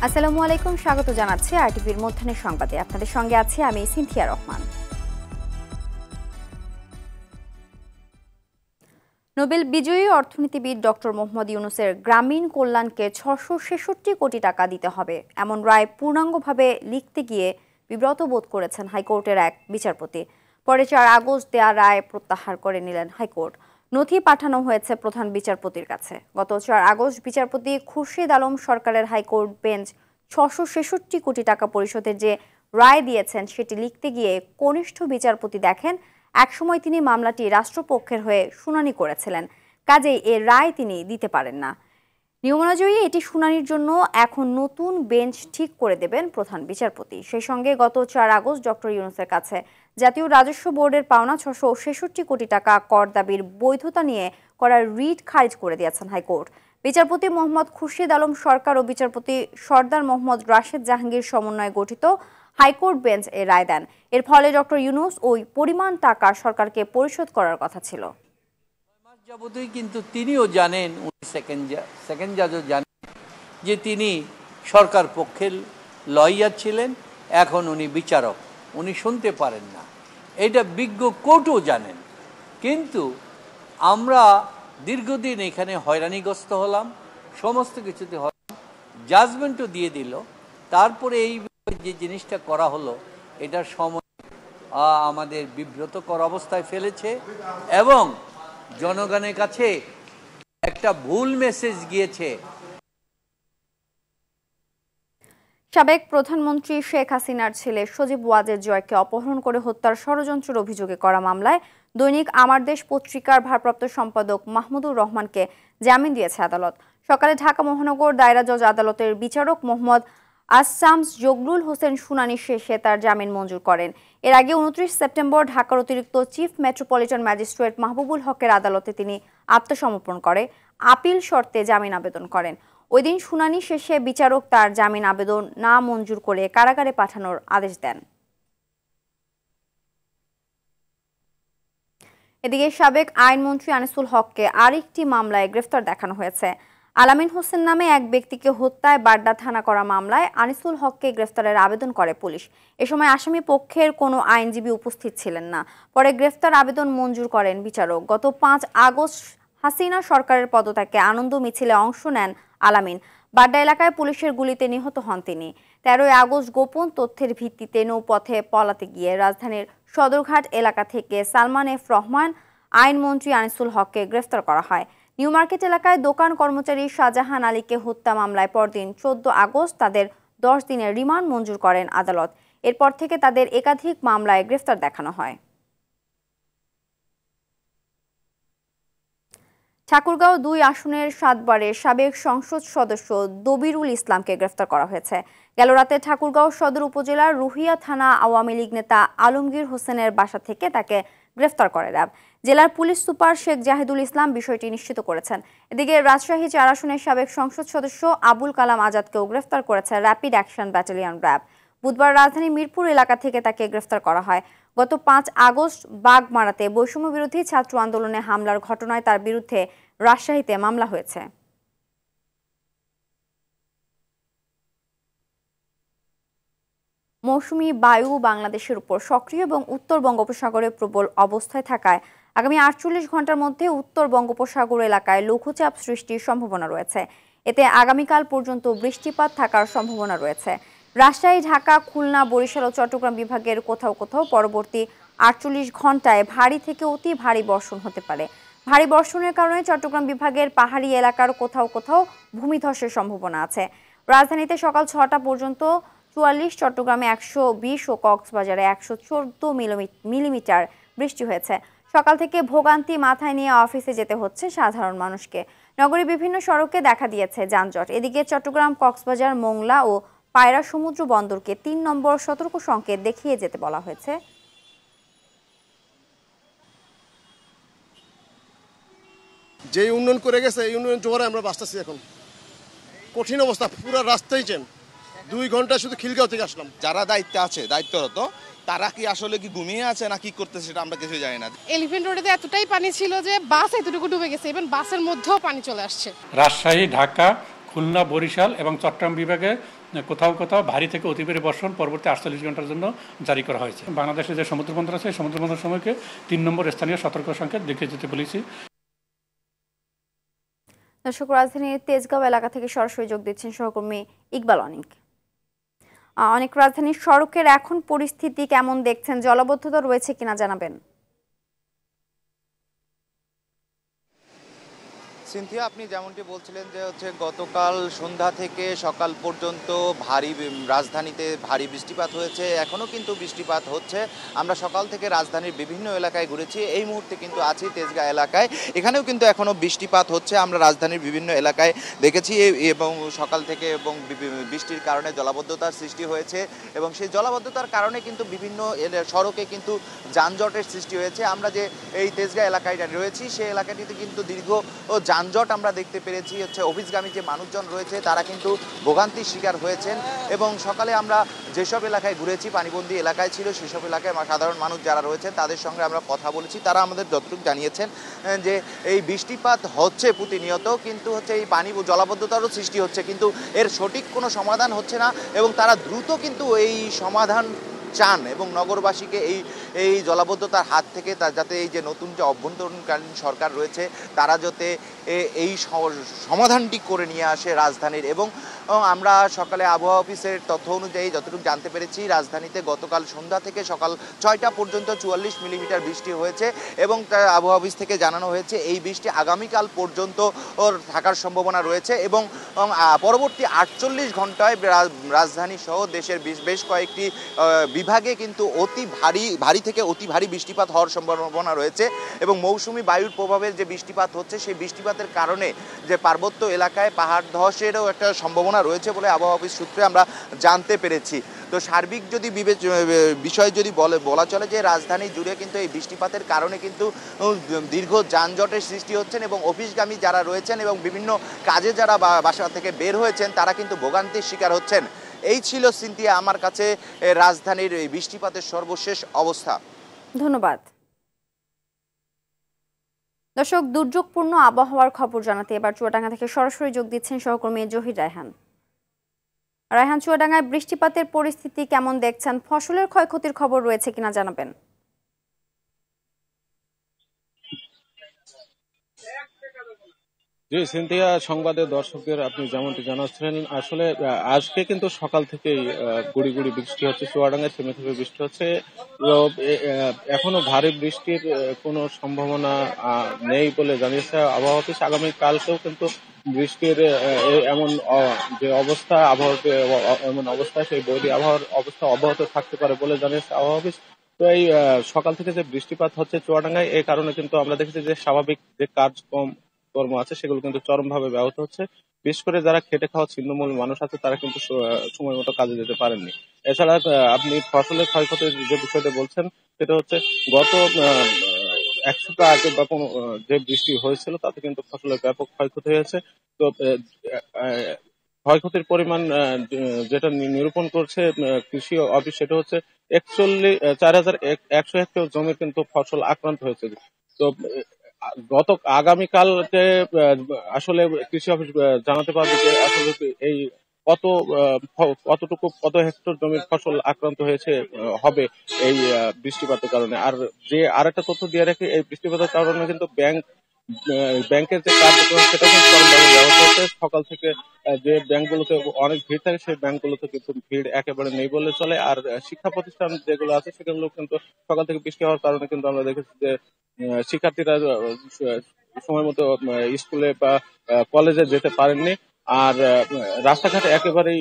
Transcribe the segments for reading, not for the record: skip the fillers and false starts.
আসসালামু আলাইকুম, স্বাগত জানাচ্ছি আরটিভির মধ্যাহ্নের সংবাদে। আপনাদের সঙ্গে আছি আমি সিনথিয়া রহমান। নোবেল বিজয়ী অর্থনীতিবিদ ডক্টর মোহাম্মদ ইউনূসের গ্রামীণ কল্যাণকে ৬৬৬ কোটি টাকা দিতে হবে এমন রায় পূর্ণাঙ্গভাবে লিখতে গিয়ে বিব্রত বোধ করেছেন হাইকোর্টের এক বিচারপতি। পরে ৪ আগস্ট দেয়া রায় প্রত্যাহার করে নিলেন হাইকোর্ট। নথি পাঠানো হয়েছে প্রধান বিচারপতির কাছে। গত ৪ আগস্ট বিচারপতি খুরশিদ আলম সরকারের হাইকোর্ট বেঞ্চ ৬৬৬ কোটি টাকা পরিশোধের যে রায় দিয়েছেন সেটি লিখতে গিয়ে কনিষ্ঠ বিচারপতি দেখেন একসময় তিনি মামলাটি রাষ্ট্রপক্ষের হয়ে শুনানি করেছিলেন, কাজেই এর রায় তিনি দিতে পারেন না। নিয়মানুযায়ী এটি শুনানির জন্য এখন নতুন বেঞ্চ ঠিক করে দেবেন প্রধান বিচারপতি। সেই সঙ্গে গত ৪ আগস্ট ডক্টর ইউনূসের কাছে জাতীয় রাজস্ব বোর্ডের পাওনা ৬৬৬ কোটি টাকা কর দাবির বৈধতা নিয়ে করা রিট খারিজ করে দিয়েছেন হাইকোর্ট। বিচারপতি মোহাম্মদ খুরশিদ আলম সরকার ও বিচারপতি সরদার মোহাম্মদ রাশেদ জাহাঙ্গীর সমন্বয়ে গঠিত হাইকোর্ট বেঞ্চ এ রায় দেন। এর ফলে ডক্টর ইউনূস ওই পরিমাণ টাকা সরকারকে পরিশোধ করার কথা ছিল। যাবতীয় কিন্তু তিনিও জানেন, উনি সেকেন্ড জাজও জানেন যে তিনি সরকার পক্ষের লয়ার ছিলেন, এখন উনি বিচারক, উনি শুনতে পারেন না, এটা বিজ্ঞ কোর্টও জানেন। কিন্তু আমরা দীর্ঘদিন এখানে হয়রানিগ্রস্ত হলাম, সমস্ত কিছুতে হলাম, জাজমেন্টও দিয়ে দিল। তারপরে এই যে জিনিসটা করা হলো এটার সময় আমাদের বিব্রতকর অবস্থায় ফেলেছে এবং জনগণের কাছে একটা ভুল মেসেজ গিয়েছে। সাবেক প্রধানমন্ত্রী শেখ হাসিনার ছেলে সজীব ওয়াজেদ জয়কে অপহরণ করে হত্যার ষড়যন্ত্রের অভিযোগে করা মামলায় দৈনিক আমার দেশ পত্রিকার ভারপ্রাপ্ত সম্পাদক মাহমুদুর রহমানকে জামিন দিয়েছে আদালত। সকালে ঢাকা মহানগর দায়রা জজ আদালতের বিচারক মোহাম্মদ আসামস জগলুল হোসেন শুনানি শেষে তার জামিন মঞ্জুর করেন। এর আগে ২৯ সেপ্টেম্বর ঢাকার অতিরিক্ত চিফ মেট্রোপলিটন ম্যাজিস্ট্রেট মাহবুবুল হকের আদালতে তিনি আত্মসমর্পণ করে আপিল শর্তে জামিন আবেদন করেন। ওই দিন শুনানি শেষে বিচারক তার জামিন আবেদন না মঞ্জুর করে কারাগারে পাঠানোর আদেশ দেন। এদিকে সাবেক আইনমন্ত্রী আনিসুল হককে আরেকটি মামলায় গ্রেফতার দেখানো হয়েছে। আলামিন হোসেন নামে এক ব্যক্তিকে হত্যায় বাড্ডা থানা করা মামলায় আনিসুল হককে গ্রেফতারের আবেদন করে পুলিশ। এ সময় আসামি পক্ষের কোনো আইনজীবী উপস্থিত ছিলেন না। পরে গ্রেফতার আবেদন মঞ্জুর করেন বিচারক। গত ৫ আগস্ট হাসিনা সরকারের পদত্যাগে আনন্দ মিছিলে অংশ নেন আলামিন। বাড্ডা এলাকায় পুলিশের গুলিতে নিহত হন তিনি। ১৩ আগস্ট গোপন তথ্যের ভিত্তিতে নৌপথে পলাতে গিয়ে রাজধানীর সদরঘাট এলাকা থেকে সালমান এফ রহমান, আইনমন্ত্রী আনিসুল হককে গ্রেফতার করা হয়। নিউ মার্কেট এলাকায় দোকান কর্মচারী শাহজাহান আলীকে হত্যা মামলায় পরদিন ১৪ আগস্ট তাদের ১০ দিনের রিমান্ড মঞ্জুর করেন আদালত। এরপর থেকে তাদের একাধিক মামলায় গ্রেফতার দেখানো হয়। ঠাকুরগাঁও ২ আসনের ৭ বারের সাবেক সংসদ সদস্য দবিরুল ইসলামকে গ্রেফতার করা হয়েছে। গেল রাতে ঠাকুরগাঁও সদর উপজেলার রুহিয়া থানা আওয়ামী লীগ নেতা আলমগীর হোসেনের বাসা থেকে তাকে গ্রেফতার করে র্যাব। জেলার পুলিশ সুপার শেখ জাহিদুল ইসলাম বিষয়টি নিশ্চিত করেছেন। এদিকে রাজশাহী ৪ আসনের সাবেক সংসদ সদস্য আবুল কালাম আজাদকেও গ্রেফতার করেছে র্যাপিড অ্যাকশন ব্যাটালিয়ন র্যাব। বুধবার রাজধানী মিরপুর এলাকা থেকে তাকে গ্রেফতার করা হয়। গত ৫ আগস্ট বাগমারাতে বৈষম্য বিরোধী ছাত্র আন্দোলনে হামলার ঘটনায় তার বিরুদ্ধে রাজশাহীতে মামলা হয়েছে। মৌসুমী বায়ু বাংলাদেশের উপর সক্রিয় এবং উত্তর বঙ্গোপসাগরে প্রবল অবস্থায় থাকায় আগামী ৪৮ ঘন্টার মধ্যে উত্তর বঙ্গোপসাগর এলাকায় লঘুচাপ সৃষ্টির সম্ভাবনা রয়েছে। এতে আগামীকাল পর্যন্ত বৃষ্টিপাত থাকার সম্ভাবনা রয়েছে। রাজশাহী, ঢাকা, খুলনা, বরিশাল ও চট্টগ্রাম বিভাগের কোথাও কোথাও পরবর্তী ৪৮ ঘন্টায় ভারী থেকে অতি ভারী বর্ষণ হতে পারে। ভারী বর্ষণের কারণে চট্টগ্রাম বিভাগের পাহাড়ি এলাকার কোথাও কোথাও ভূমিধসের সম্ভাবনা আছে। রাজধানীতে সকাল ৬টা পর্যন্ত ৪৪, চট্টগ্রামে ১২০ ও কক্সবাজারে ১১৪ মিলিমিটার বৃষ্টি হয়েছে। সকাল থেকে ভোগান্তি মাথায় নিয়ে অফিসে যেতে হচ্ছে সাধারণ মানুষকে। নগরীর বিভিন্ন সড়কে দেখা দিয়েছে যানজট। এদিকে চট্টগ্রাম, কক্সবাজার, মোংলা ও পায়রা সমুদ্র বন্দরকে ৩ নম্বর সতর্ক সংকেত দেখিয়ে যেতে বলা হয়েছে। যে উন্নয়ন করে গেছে এই উন্নয়ন জোয়ারে আমরা বাঁচতেছি। এখন কঠিন অবস্থা, পুরো রাস্তাই জ্যাম। 2 ঘন্টা শুধু খিলগাঁও থেকে আসলাম। যারা দায়িত্বে আছে, দায়িত্বরত, তারা কি আসলে কি ঘুমিয়ে আছে না কি করতেছে সেটা আমরা কিছু জানি না। এলিফ্যান্ট রোডে এতটাই পানি ছিল যে বাস এতটুকু ডুবে গেছে, ইভেন বাসের মধ্যেও পানি চলে আসছে। রাজশাহী, ঢাকা, খুলনা, বরিশাল এবং চট্টগ্রাম বিভাগে কোথাও কোথাও ভারী থেকে অতি ভারী বর্ষণ পরবর্তী 48 ঘন্টার জন্য জারি করা হয়েছে। বাংলাদেশে যে সমুদ্রবন্দর আছে সমুদ্রবন্দর সময়কে 3 নম্বর স্থানীয় সতর্ক সংকেত দেখে যেতে বলেছি। দর্শক, রাজধানীর তেজগাঁও এলাকা থেকে সরাসরি যোগ দিচ্ছেন সহকর্মী ইকবাল অনিক। অনেক রাজধানীর সড়কের এখন পরিস্থিতি কেমন দেখছেন, জলাবদ্ধতা রয়েছে কিনা জানাবেন। সিনথিয়া, আপনি যেমনটি বলছিলেন যে গতকাল সন্ধ্যা থেকে সকাল পর্যন্ত রাজধানীতে ভারী বৃষ্টিপাত হয়েছে, এখনও কিন্তু বৃষ্টিপাত হচ্ছে। আমরা সকাল থেকে রাজধানীর বিভিন্ন এলাকায় ঘুরেছি, এই মুহূর্তে কিন্তু আছি তেজগাঁ এলাকায়, এখানেও কিন্তু এখনও বৃষ্টিপাত হচ্ছে। আমরা রাজধানীর বিভিন্ন এলাকায় দেখেছি এবং সকাল থেকে এবং বৃষ্টির কারণে জলাবদ্ধতার সৃষ্টি হয়েছে এবং সেই জলাবদ্ধতার কারণে কিন্তু বিভিন্ন সড়কে কিন্তু যানজটের সৃষ্টি হয়েছে। আমরা যে এই তেজগাঁ এলাকায় রয়েছি সেই এলাকাটিতে কিন্তু দীর্ঘ যানজট আমরা দেখতে পেরেছি। অফিসগামী যে মানুষজন রয়েছে তারা কিন্তু ভোগান্তির শিকার হয়েছেন এবং সকালে আমরা যেসব এলাকায় ঘুরেছি পানিবন্দী এলাকায় ছিল সেসব এলাকায় সাধারণ মানুষ যারা রয়েছেন তাদের সঙ্গে আমরা কথা বলেছি। তারা আমাদের যতটুকু জানিয়েছেন যে এই বৃষ্টিপাত হচ্ছে প্রতিনিয়ত, কিন্তু এই পানি জলাবদ্ধতারও সৃষ্টি হচ্ছে, কিন্তু এর সঠিক কোনো সমাধান হচ্ছে না এবং তারা দ্রুত কিন্তু এই সমাধান চান এবং নগরবাসীকে এই জলাবদ্ধতার হাত থেকে যাতে এই যে নতুন যে অভ্যন্তরীণকালীন সরকার রয়েছে তারা যাতে এই সমাধানটি করে নিয়ে আসে রাজধানীর। এবং আমরা সকালে আবহাওয়া অফিসের তথ্য অনুযায়ী যতটুকু জানতে পেরেছি রাজধানীতে গতকাল সন্ধ্যা থেকে সকাল 6টা পর্যন্ত 44 মিলিমিটার বৃষ্টি হয়েছে এবং আবহাওয়া অফিস থেকে জানানো হয়েছে এই বৃষ্টি আগামীকাল পর্যন্ত থাকার সম্ভাবনা রয়েছে এবং পরবর্তী 48 ঘন্টায় রাজধানী সহ দেশের বেশ কয়েকটি বিভাগে কিন্তু ভারী থেকে অতি ভারী বৃষ্টিপাত হওয়ার সম্ভাবনা রয়েছে এবং মৌসুমি বায়ুর প্রভাবে যে বৃষ্টিপাত হচ্ছে সেই বৃষ্টিপাতের কারণে যে পার্বত্য এলাকায় পাহাড় ধসেরও একটা সম্ভাবনা রয়েছে বলে আবহাওয়া অফিস সূত্রে আমরা জানতে পেরেছি। তো সার্বিক যদি বিষয় যদি বলা চলে যে রাজধানী জুড়ে কিন্তু এই বৃষ্টিপাতের কারণে কিন্তু দীর্ঘ যানজটের সৃষ্টি হচ্ছেন এবং অফিসগামী যারা রয়েছেন এবং বিভিন্ন কাজে যারা বাসা থেকে বের হয়েছেন তারা কিন্তু ভোগান্তির শিকার হচ্ছেন। এই ছিল সিনথিয়া আমার কাছে রাজধানীর এই বৃষ্টিপাতের সর্বশেষ অবস্থা। ধন্যবাদ। দর্শক, দুর্যোগপূর্ণ আবহাওয়ার খবর জানাতে এবার চুয়াডাঙ্গা থেকে সরাসরি যোগ দিচ্ছেন সহকর্মী জহির রায়হান। রায়হান, চুয়াডাঙ্গায় বৃষ্টিপাতের পরিস্থিতি কেমন দেখছেন, ফসলের ক্ষয়ক্ষতির খবর রয়েছে কিনা জানাবেন। জি সিনথিয়া, সংবাদের দর্শকদের আপনি যেমনটি জানাচ্ছিলেন আসলে আজকে কিন্তু সকাল থেকেই গুড়ি গুড়ি বৃষ্টি হচ্ছে, চুয়াডাঙ্গায় থেমে থেমে বৃষ্টি হচ্ছে। এখনো ভারী বৃষ্টির কোনো সম্ভাবনা নেই বলে জানিয়েছে আবহাওয়া অফিস। আগামীকালকেও কিন্তু বৃষ্টির এমন যে অবস্থা আবহাওয়াতে এমন অবস্থা সেই বৈরী আবহাওয়ার অবস্থা অব্যাহত থাকতে পারে বলে জানিয়েছে আবহাওয়া অফিস। তো এই সকাল থেকে যে বৃষ্টিপাত হচ্ছে চুয়াডাঙ্গায় এই কারণে কিন্তু আমরা দেখেছি যে স্বাভাবিক যে কর্ম আছে সেগুলো কিন্তু চরমভাবে ব্যাহত হচ্ছে। বিশেষ করে যারা খেটে খাওয়া ছিন্নমূল মানুষ আছে তারা কিন্তু সময় মতো কাজে যেতে পারেননি। এছাড়া আপনি ফসলের ক্ষয়ক্ষতির যে বিষয়টা বলছেন সেটা হচ্ছে গত 1 সপ্তাহ আগে বা কোনো যে বৃষ্টি হয়েছিল তাতে কিন্তু ফসলের ব্যাপক ক্ষয়ক্ষতি হয়েছে। তো ক্ষয়ক্ষতির পরিমাণ যেটা নিরূপণ করছে কৃষি অফিস সেটা হচ্ছে 4,100 হেক্টর জমি কিন্তু ফসল আক্রান্ত হয়েছে। তো আগামীকালকে আসলে কৃষি অফিস জানাতে পারবে যে আসলে এই কত হেক্টর জমির ফসল আক্রান্ত হয়েছে হবে এই বৃষ্টিপাতের কারণে। আর যে আরেকটা তথ্য দিয়ে রাখি, এই বৃষ্টিপাতের কারণে কিন্তু ব্যাংকের যে কার্যক্রম সেটা কিন্তু চরমভাবে ব্যাহত হচ্ছে। সকাল থেকে যে ব্যাংকগুলোতে অনেক ভিড় থাকে সেই ব্যাংকগুলোতে কিন্তু ভিড় একেবারে নেই বললে চলে। আর শিক্ষা প্রতিষ্ঠান যেগুলো আছে সেগুলো কিন্তু সকাল থেকে বৃষ্টি হওয়ার কারণে কিন্তু আমরা দেখেছি যে শিক্ষার্থীরা সময় মতো স্কুলে বা কলেজে যেতে পারেননি। আর রাস্তাঘাটে একেবারেই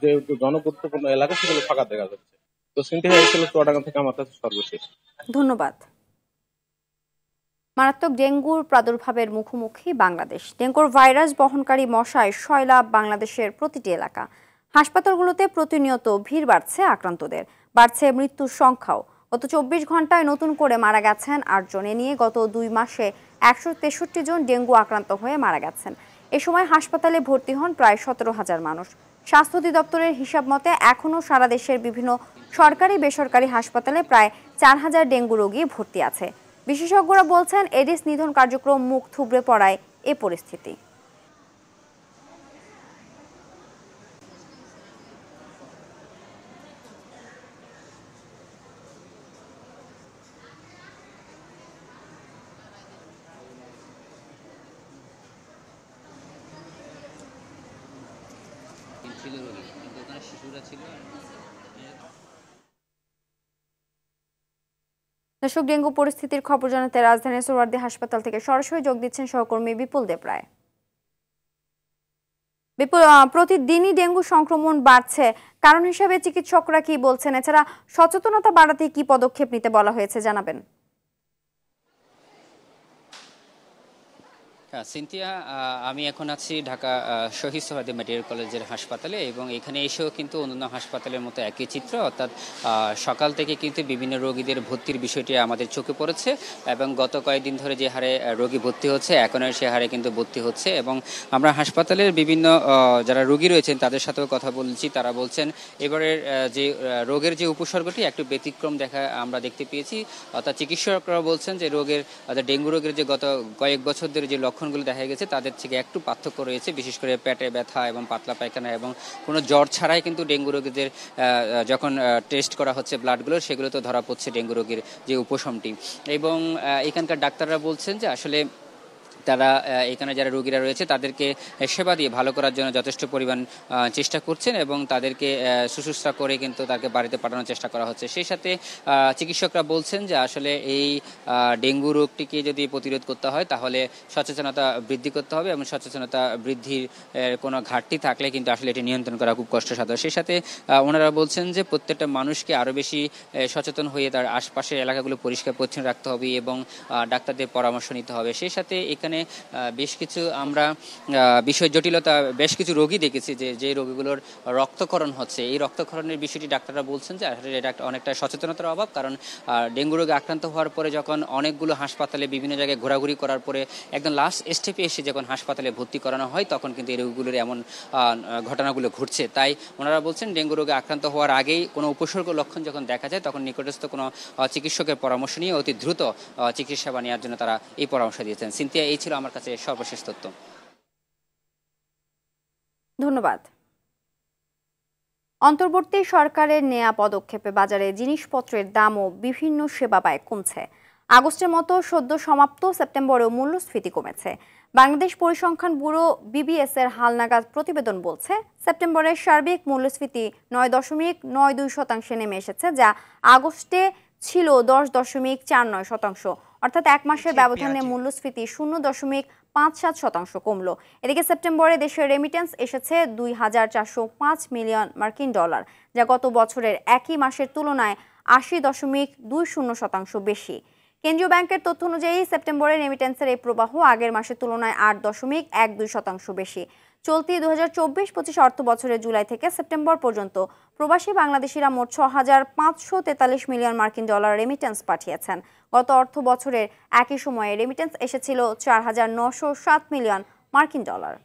যে জনগুরুত্বপূর্ণ এলাকা সেগুলো ফাঁকা দেখা যাচ্ছে। তো সিনথিয়া, এই ছিল চুয়াডাঙ্গা থেকে আমার কাছে সর্বশেষ। ধন্যবাদ। মারাত্মক ডেঙ্গুর প্রাদুর্ভাবের মুখোমুখি বাংলাদেশ। ডেঙ্গুর ভাইরাস বহনকারী মশায় সয়লাব বাংলাদেশের প্রতিটি এলাকা। হাসপাতালগুলোতে প্রতিনিয়ত ভিড় বাড়ছে, আক্রান্তদের বাড়ছে মৃত্যুর সংখ্যাও। গত 24 ঘন্টায় নতুন করে মারা গেছেন 8 জন। এ নিয়ে গত 2 মাসে 163 জন ডেঙ্গু আক্রান্ত হয়ে মারা গেছেন। এ সময় হাসপাতালে ভর্তি হন প্রায় 17,000 মানুষ। স্বাস্থ্য অধিদপ্তরের হিসাব মতে এখনও সারা দেশের বিভিন্ন সরকারি বেসরকারি হাসপাতালে প্রায় 4,000 ডেঙ্গু রোগী ভর্তি আছে। বিশেষজ্ঞরা বলছেন এডিস নিধন কার্যক্রম মুখ থুবড়ে পড়ায় এ পরিস্থিতি। দর্শক, ডেঙ্গু পরিস্থিতির খবর জানাতে রাজধানীর সোহরাওয়ার্দী হাসপাতাল থেকে সরাসরি যোগ দিচ্ছেন সহকর্মী বিপুল দেব রায়। বিপুল, প্রতিদিনই ডেঙ্গু সংক্রমণ বাড়ছে, কারণ হিসেবে চিকিৎসকরা কি বলছেন? এছাড়া সচেতনতা বাড়াতে কি পদক্ষেপ নিতে বলা হয়েছে জানাবেন। সিনথিয়া, আমি এখন আছি ঢাকা শহীদ সোহরাওয়ার্দী মেডিকেল কলেজের হাসপাতালে এবং এখানে এসেও কিন্তু অন্যান্য হাসপাতালের মতো একই চিত্র, অর্থাৎ সকাল থেকে কিন্তু বিভিন্ন রোগীদের ভর্তির বিষয়টি আমাদের চোখে পড়েছে এবং গত কয়েকদিন ধরে যে হারে রোগী ভর্তি হচ্ছে এখনও সে হারে কিন্তু ভর্তি হচ্ছে এবং আমরা হাসপাতালের বিভিন্ন যারা রোগী রয়েছেন তাদের সাথেও কথা বলছি। তারা বলছেন এবারের যে রোগের যে উপসর্গটি একটু ব্যতিক্রম আমরা দেখতে পেয়েছি, অর্থাৎ চিকিৎসকরা বলছেন যে ডেঙ্গু রোগের যে গত কয়েক বছর ধরে যে লক্ষণগুলো দেখা গেছে তাদের থেকে একটু পার্থক্য রয়েছে, বিশেষ করে পেটে ব্যথা এবং পাতলা পায়খানা এবং কোনো জ্বর ছাড়াই কিন্তু ডেঙ্গু রোগীদের যখন টেস্ট করা হচ্ছে ব্লাডগুলো, সেগুলো তো ধরা পড়ছে ডেঙ্গু রোগীর যে উপশমটি। এবং এখানকার ডাক্তাররা বলছেন যে আসলে তারা এখানে যারা রোগীরা রয়েছে তাদেরকে সেবা দিয়ে ভালো করার জন্য যথেষ্ট পরিমাণ চেষ্টা করছেন এবং তাদেরকে শুশ্রূষা করে কিন্তু তাকে বাড়িতে পাঠানোর চেষ্টা করা হচ্ছে। সেই সাথে চিকিৎসকরা বলছেন যে আসলে এই ডেঙ্গু রোগটিকে যদি প্রতিরোধ করতে হয় তাহলে সচেতনতা বৃদ্ধি করতে হবে এবং সচেতনতা বৃদ্ধির কোনো ঘাটতি থাকলে কিন্তু আসলে এটি নিয়ন্ত্রণ করা খুব কষ্টসাধ্য। সেই সাথে ওনারা বলছেন যে প্রত্যেকটা মানুষকে আরও বেশি সচেতন হয়ে তার আশপাশের এলাকাগুলো পরিষ্কার পরিচ্ছন্ন রাখতে হবে এবং ডাক্তারদের পরামর্শ নিতে হবে। সেই সাথে এখানে বেশ কিছু আমরা বিষয় জটিলতা, বেশ কিছু রোগী দেখেছি যে রোগীগুলোর রক্তক্ষরণ হচ্ছে। এই রক্তক্ষরণের বিষয়টি ডাক্তাররা বলছেন যে আসলে এটা অনেকটা সচেতনতার অভাব, কারণ ডেঙ্গু রোগে আক্রান্ত হওয়ার পরে যখন অনেকগুলো হাসপাতালে বিভিন্ন জায়গায় ঘোরাঘুরি করার পরে একদম লাস্ট স্টেপে এসে যখন হাসপাতালে ভর্তি করানো হয় তখন কিন্তু এই রোগীগুলোর এমন ঘটনাগুলো ঘটছে। তাই ওনারা বলছেন ডেঙ্গু রোগে আক্রান্ত হওয়ার আগেই কোনো উপসর্গ লক্ষণ যখন দেখা যায় তখন নিকটস্থ কোনো চিকিৎসকের পরামর্শ নিয়ে অতি দ্রুত চিকিৎসা সেবা নেওয়ার জন্য তারা এই পরামর্শ দিয়েছেন। সিনথিয়া, এই ছিল আমার কাছে সর্বশেষ তথ্য। ধন্যবাদ। অন্তর্বর্তী সরকারের নেয়া পদক্ষেপে বাজারে জিনিসপত্রের দামও বিভিন্ন সেবা ব্যয় কমছে। আগস্টের মতো সদ্য সমাপ্ত সেপ্টেম্বরেও মূল্যস্ফীতি কমেছে। বাংলাদেশ পরিসংখ্যান ব্যুরো BBS এর হালনাগাদ প্রতিবেদন বলছে সেপ্টেম্বরের সার্বিক মূল্যস্ফীতি 9.92% নেমে এসেছে, যা আগস্টে ছিল 10.49%। অর্থাৎ এক মাসের ব্যবধানে মূল্যস্ফীতি 0.57% কমলো। এদিকে সেপ্টেম্বরে দেশের রেমিটেন্স এসেছে 2,405 মিলিয়ন মার্কিন ডলার, যা গত বছরের একই মাসের তুলনায় 80.20% বেশি। কেন্দ্রীয় ব্যাংকের তথ্য অনুযায়ী সেপ্টেম্বরে রেমিটেন্সের এই প্রবাহ আগের মাসের তুলনায় 8.12% বেশি। চলতি 2024-25 অর্থ বছরের জুলাই থেকে সেপ্টেম্বর পর্যন্ত প্রবাসী বাংলাদেশিরা মোট 6,543 মিলিয়ন মার্কিন ডলার রেমিটেন্স পাঠিয়েছেন। গত অর্থ বছরের একই সময়ে রেমিটেন্স এসেছিল 4,907 মিলিয়ন মার্কিন ডলার।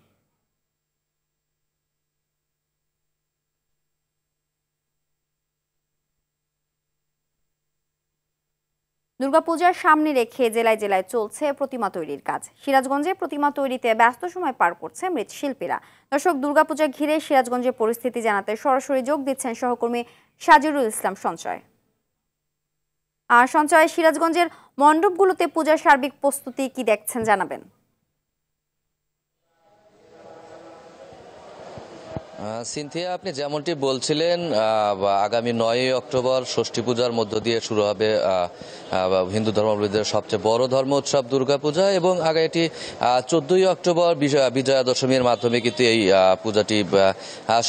দুর্গাপূজার সামনে রেখে জেলায় জেলায় চলছে প্রতিমা তৈরির কাজ। সিরাজগঞ্জে প্রতিমা তৈরিতে ব্যস্ত সময় পার করছে মৃৎশিল্পীরা। দর্শক, দুর্গাপূজা ঘিরে সিরাজগঞ্জের পরিস্থিতি জানাতে সরাসরি যোগ দিচ্ছেন সহকর্মী সাজিরুল ইসলাম সঞ্চয়। আর সঞ্চয়, সিরাজগঞ্জের মণ্ডপগুলোতে পূজার সার্বিক প্রস্তুতি কি দেখছেন জানাবেন। সিনথিয়া, আপনি যেমনটি বলছিলেন আগামী 9 অক্টোবর ষষ্ঠী পূজার মধ্য দিয়ে শুরু হবে হিন্দু ধর্মাবলম্বীদের সবচেয়ে বড় ধর্ম উৎসব দুর্গাপূজা এবং আগে এটি 14 অক্টোবর বিজয়া দশমীর মাধ্যমে কিন্তু এই পূজাটি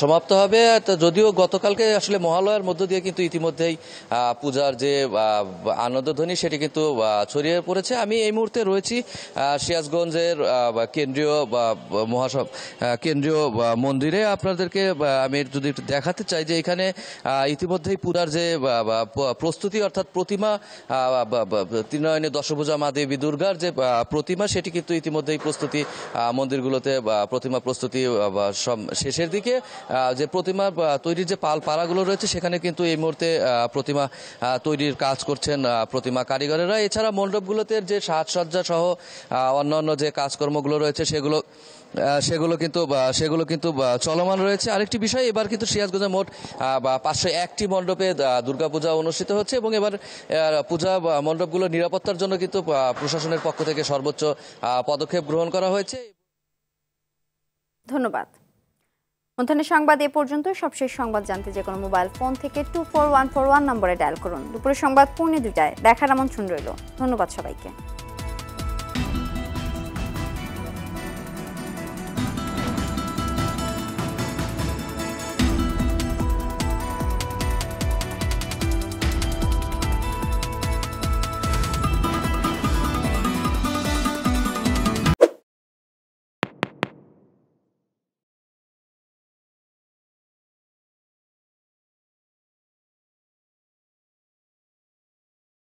সমাপ্ত হবে। যদিও গতকালকে আসলে মহালয়ার মধ্য দিয়ে কিন্তু ইতিমধ্যেই পূজার যে আনন্দধ্বনি সেটি কিন্তু ছড়িয়ে পড়েছে। আমি এই মুহূর্তে রয়েছি সিরাজগঞ্জের কেন্দ্রীয় মন্দিরে। আপনাদেরকে আমি যদি একটু দেখাতে চাই যে এখানে ইতিমধ্যেই পূজার যে প্রস্তুতি, অর্থাৎ প্রতিমা ত্রিনয়নী দশভুজা মা দেবী দুর্গার যে প্রতিমা, সেটি কিন্তু ইতিমধ্যেই প্রস্তুতি মন্দিরগুলোতে প্রতিমা প্রস্তুতি শেষের দিকে। যে প্রতিমা তৈরির যে পাড়াগুলো রয়েছে সেখানে কিন্তু এই মুহূর্তে প্রতিমা তৈরির কাজ করছেন প্রতিমা কারিগরেরা। এছাড়া মণ্ডপগুলোতে যে সাজসজ্জা সহ অন্যান্য যে কাজকর্মগুলো রয়েছে সেগুলো কিন্তু চলমান রয়েছে। আরেকটি বিষয়, এবার কিন্তু সিরাজগঞ্জে মোট 501টি মণ্ডপে দুর্গাপূজা অনুষ্ঠিত হচ্ছে এবং এবার পূজা মণ্ডপগুলোর নিরাপত্তার জন্য কিন্তু প্রশাসনের পক্ষ থেকে সর্বোচ্চ পদক্ষেপ গ্রহণ করা হয়েছে। ধন্যবাদ। মধ্যাহ্নের সংবাদ এ পর্যন্ত। সবশেষ সংবাদ জানতে যে কোনো মোবাইল ফোন থেকে 24141 নম্বরে ডায়াল করুন। দুপুরের সংবাদ পৌনে 2টায় দেখার আমন্ত্রণ রইল। ধন্যবাদ সবাইকে।